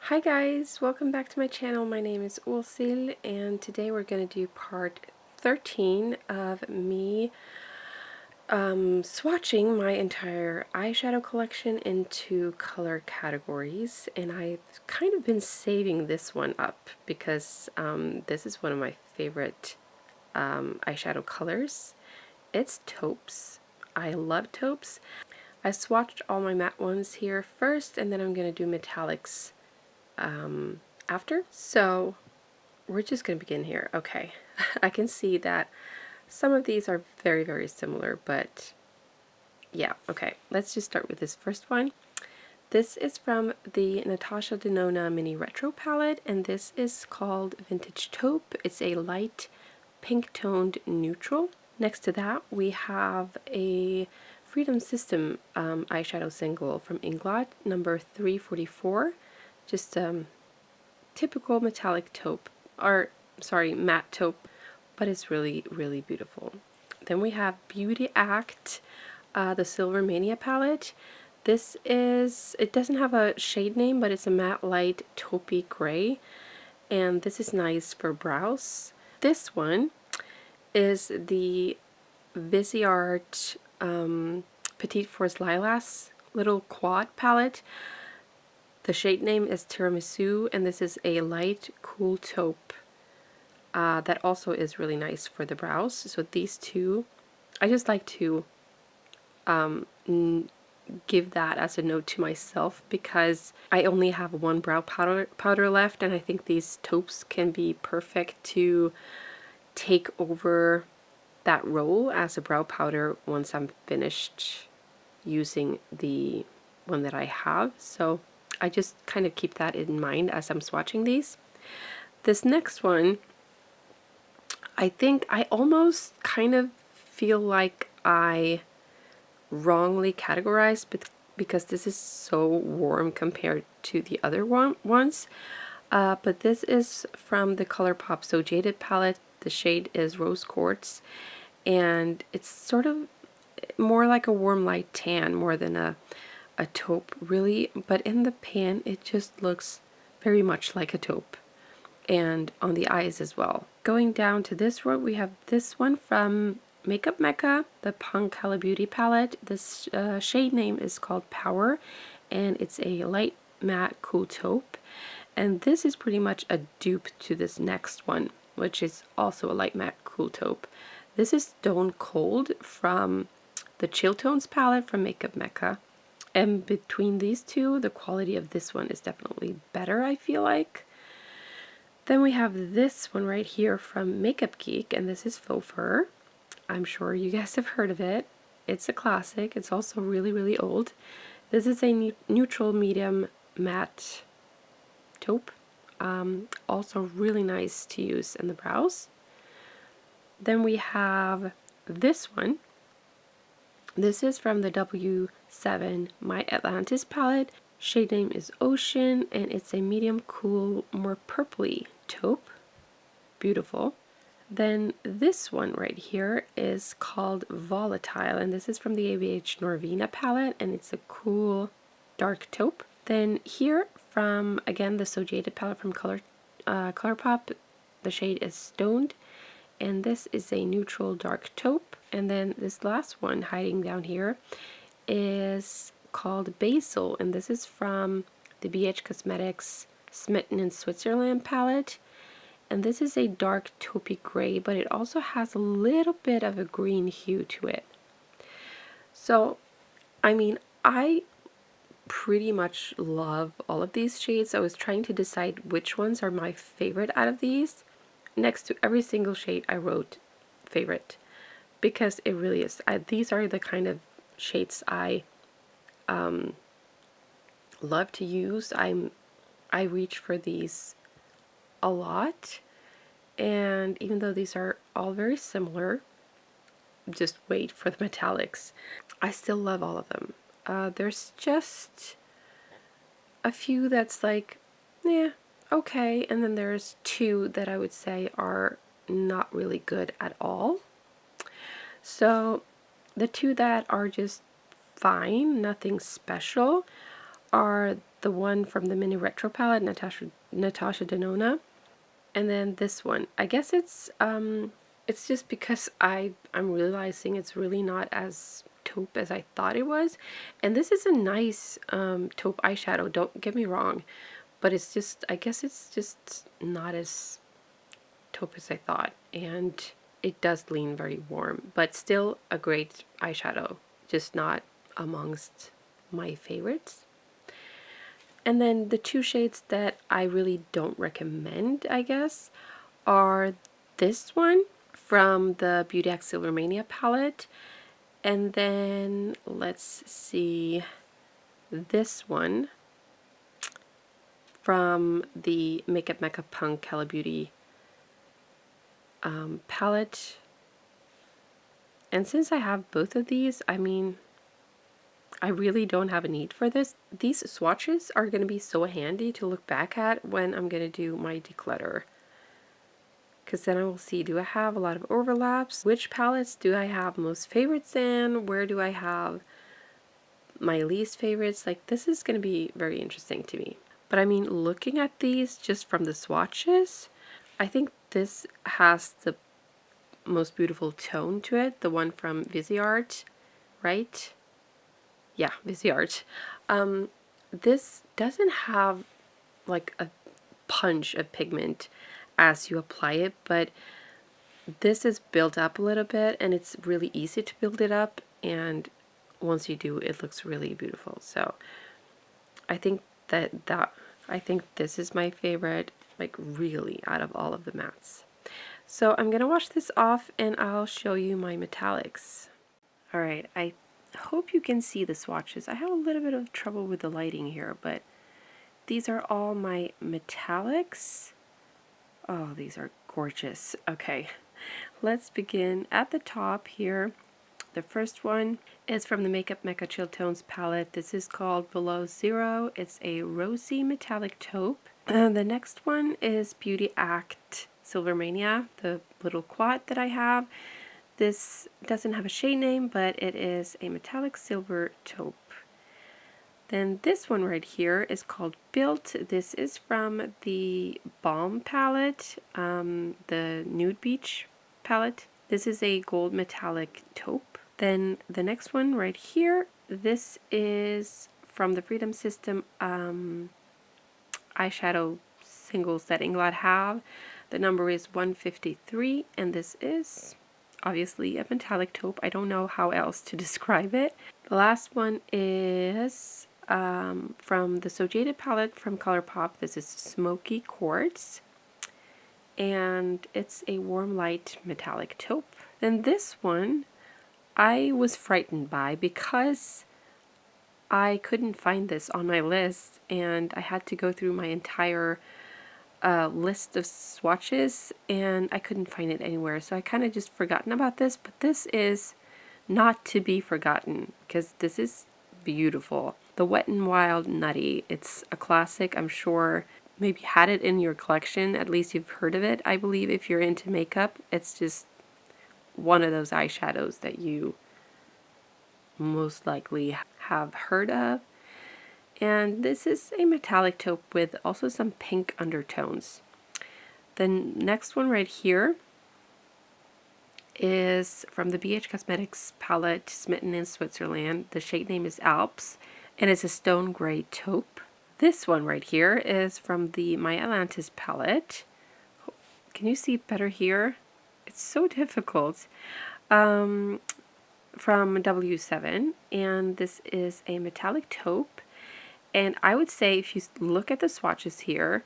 Hi guys, welcome back to my channel. My name is Ulsil and today we're going to do part 13 of me swatching my entire eyeshadow collection into color categories, and I've kind of been saving this one up because this is one of my favorite eyeshadow colors. It's taupes. I love taupes. I swatched all my matte ones here first, and then I'm going to do metallics after. So we're just going to begin here. Okay, I can see that some of these are very similar, but yeah, okay, let's just start with this first one. This is from the Natasha Denona Miniretro palette, and this is called Vintage Taupe. It's a light pink toned neutral. Next to that we have a Freedom System eyeshadow single from Inglot, number 344. Just typical metallic taupe, or sorry, matte taupe, but it's really beautiful. Then we have Beautyact, the Silver Mania palette. This is, it doesn't have a shade name, but it's a matte light taupey gray, and this is nice for brows. This one is the Viseart Petit for Lilas little quad palette. The shade name is Tiramisu, and this is a light cool taupe that also is really nice for the brows. So these two, I just like to give that as a note to myself because I only have one brow powder left, and I think these taupes can be perfect to take over that role as a brow powder once I'm finished using the one that I have. So I just kind of keep that in mind as I'm swatching these. This next one, I think I almost kind of feel like I wrongly categorized, but because this is so warm compared to the other ones. But this is from the Colorpop So Jaded palette. The shade is Rose Quartz, and it's sort of more like a warm light tan more than a taupe really, but in the pan it just looks very much like a taupe, and on the eyes as well. Going down to this row, we have this one from Makeupmekka, the Punk Hella Beauty palette. This shade name is called Power, and it's a light matte cool taupe, and this is pretty much a dupe to this next one, which is also a light matte cool taupe. This is Stone Cold from the Chill Tones palette from Makeupmekka. And between these two, the quality of this one is definitely better, I feel like. Then we have this one right here from Makeup Geek, and this is Faux Fur. I'm sure you guys have heard of it. It's a classic. It's also really old. This is a neutral medium matte taupe. Also really nice to use in the brows. Then we have this one. This is from the W7 My Atlantis palette. Shade name is Ocean, and it's a medium cool, more purpley taupe. Beautiful. Then this one right here is called Volatile, and this is from the ABH Norvina palette, and it's a cool dark taupe. Then here from, again, the So Jaded palette from Colorpop, the shade is Stoned, and this is a neutral dark taupe. And then this last one hiding down here is called Basel, and this is from the BH Cosmetics Smitten in Switzerland palette, and this is a dark taupey gray, but it also has a little bit of a green hue to it. So I mean, I pretty much love all of these shades. I was trying to decide which ones are my favorite out of these. Next to every single shade I wrote favorite, because it really is. These are the kind of shades I love to use. I reach for these a lot, and even though these are all very similar, just wait for the metallics, I still love all of them. There's just a few that's like, yeah, okay, and then there's two that I would say are not really good at all. So the two that are just fine, nothing special, are the one from the Miniretro palette, Natasha Denona. And then this one, I guess it's just because I'm realizing it's really not as taupe as I thought it was. And this is a nice taupe eyeshadow, don't get me wrong, but it's just, I guess it's just not as taupe as I thought, and it does lean very warm, but still a great eyeshadow, just not amongst my favorites. And then the two shades that I really don't recommend, I guess, are this one from the Beautyact Silver Mania palette, and then let's see, this one from the Makeupmekka Punk Hella Beauty palette. And since I have both of these, I mean, I really don't have a need for this. These swatches are going to be so handy to look back at when I'm going to do my declutter. Because then I will see, do I have a lot of overlaps? Which palettes do I have most favorites in? Where do I have my least favorites? Like, this is going to be very interesting to me. But I mean, looking at these just from the swatches, I think this has the most beautiful tone to it. The one from Viseart, right? Yeah, Viseart. This doesn't have like a punch of pigment as you apply it, but this is built up a little bit, and it's really easy to build it up, and once you do, it looks really beautiful. So I think I think this is my favorite, like really, out of all of the mattes. So I'm gonna wash this off and I'll show you my metallics. Alright, I hope you can see the swatches. I have a little bit of trouble with the lighting here, but these are all my metallics. Oh, these are gorgeous. Okay, let's begin at the top here. The first one is from the Makeupmekka Chill Tones palette. This is called Below Zero. It's a rosy metallic taupe. The next one is Beautyact Silver Mania, the little quad that I have. This doesn't have a shade name, but it is a metallic silver taupe. Then this one right here is called Built. This is from the Balm palette, the Nude Beach palette. This is a gold metallic taupe. Then the next one right here, this is from the Freedom System eyeshadow singles that Inglot have. The number is 153, and this is obviously a metallic taupe. I don't know how else to describe it. The last one is from the So Jaded palette from Colorpop. This is Smoky Quartz, and it's a warm light metallic taupe. Then this one I was frightened by because I couldn't find this on my list, and I had to go through my entire list of swatches, and I couldn't find it anywhere, so I kind of just forgotten about this. But this is not to be forgotten because this is beautiful. The Wet n Wild Nutty. It's a classic. I'm sure maybe had it in your collection. At least you've heard of it. I believe if you're into makeup, it's just one of those eyeshadows that you most likely have heard of. And this is a metallic taupe with also some pink undertones. The next one right here is from the BH Cosmetics palette, Smitten in Switzerland. The shade name is Alps, and it's a stone gray taupe. This one right here is from the My Atlantis palette. Can you see better here? It's so difficult. From W7, and this is a metallic taupe. And I would say if you look at the swatches here,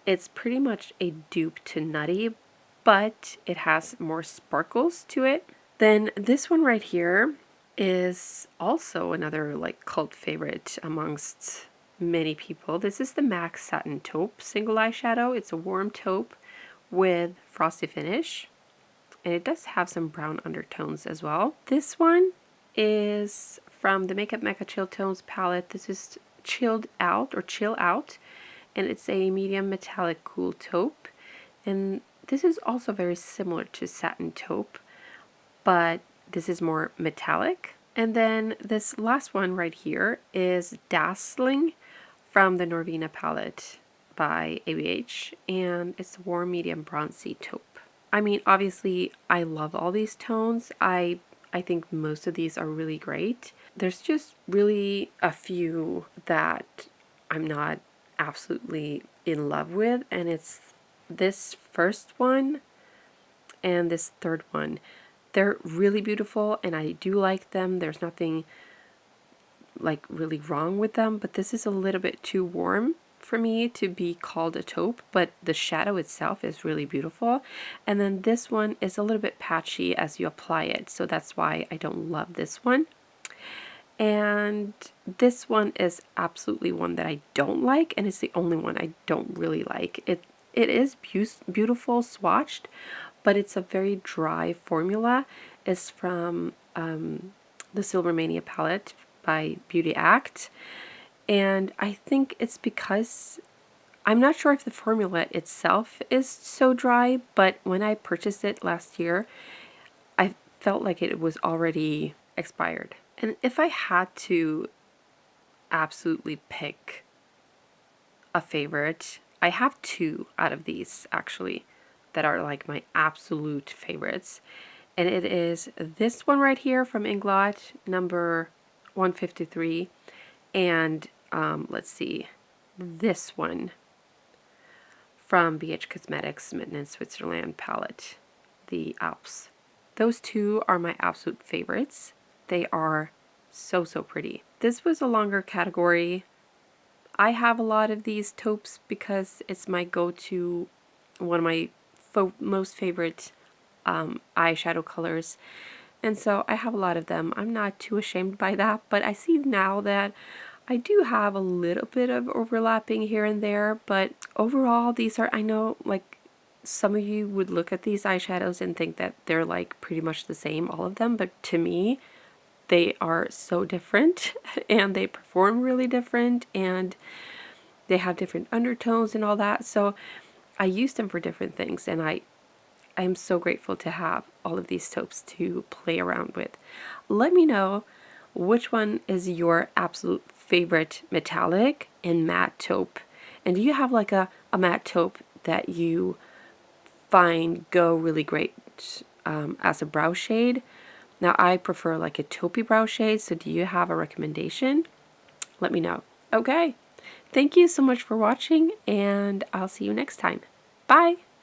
it's pretty much a dupe to Nutty, but it has more sparkles to it. Then this one right here is also another like cult favorite amongst many people. This is the MAC Satin Taupe single eyeshadow. It's a warm taupe with frosty finish, and it does have some brown undertones as well. This one is from the Makeupmekka Chill Tones palette. This is Chilled Out or Chill Out, and it's a medium metallic cool taupe. And this is also very similar to Satin Taupe, but this is more metallic. And then this last one right here is Dazzling from the Norvina palette by ABH, and it's a warm medium bronzy taupe. I mean, obviously I love all these tones. I think most of these are really great. There's just really a few that I'm not absolutely in love with, and it's this first one and this third one. They're really beautiful and I do like them. There's nothing like really wrong with them, but this is a little bit too warm for me to be called a taupe, but the shadow itself is really beautiful. And then this one is a little bit patchy as you apply it, so that's why I don't love this one. And this one is absolutely one that I don't like, and it's the only one I don't really like. It is beautiful swatched, but it's a very dry formula. It's from the Silver Mania palette by Beautyact, and I think it's because I'm not sure if the formula itself is so dry, but when I purchased it last year, I felt like it was already expired. And if I had to absolutely pick a favorite, I have two out of these actually that are like my absolute favorites. And it is this one right here from Inglot, number 153, and let's see, this one from BH Cosmetics Smitten in Switzerland palette, the Alps. Those two are my absolute favorites. They are so pretty. This was a longer category. I have a lot of these taupes because it's my go-to, one of my most favorite eyeshadow colors, and so I have a lot of them. I'm not too ashamed by that, but I see now that I do have a little bit of overlapping here and there, but overall these are, I know like some of you would look at these eyeshadows and think that they're like pretty much the same, all of them, but to me they are so different and they perform really different and they have different undertones and all that. So I use them for different things, and I'm so grateful to have all of these taupes to play around with. Let me know which one is your absolute favorite metallic and matte taupe. And do you have like a matte taupe that you find go really great as a brow shade? Now I prefer like a taupey brow shade, so do you have a recommendation? Let me know. Okay, thank you so much for watching, and I'll see you next time. Bye!